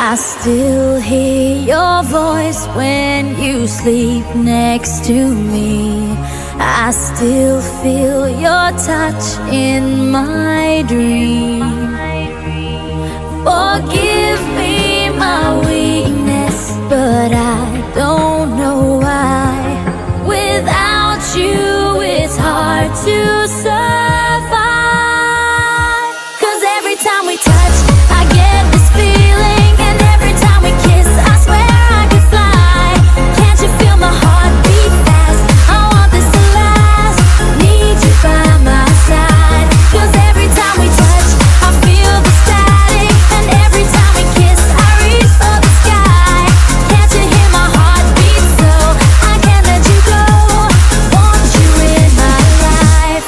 I still hear your voice when you sleep next to me. I still feel your touch in my dream. Forgive me my weakness, but I don't know why. Without you, it's hard to survive. 'Cause every time we touch, I get this feeling, and every time we kiss, I swear I could fly. Can't you feel my heart beat fast? I want this to last. Need you by my side. 'Cause every time we touch, I feel the static, and every time we kiss, I reach for the sky. Can't you hear my heart beat? So I can't let you go. Want you in my life.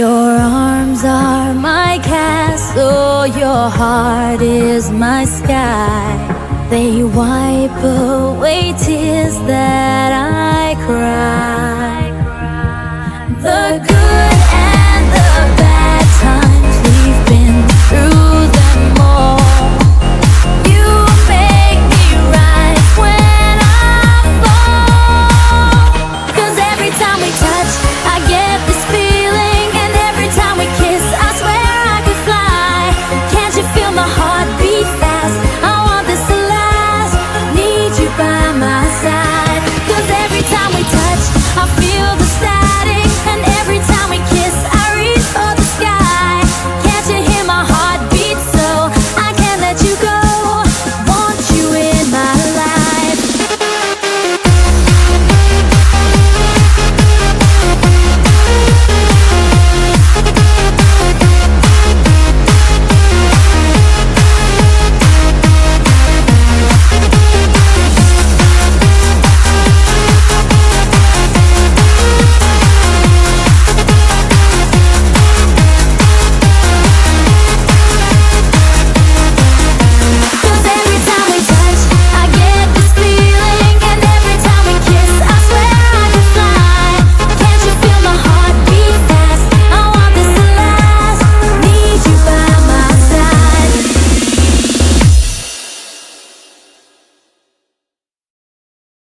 Your arms are my castle, your heart is my sky. They wipe away tears that I cry. The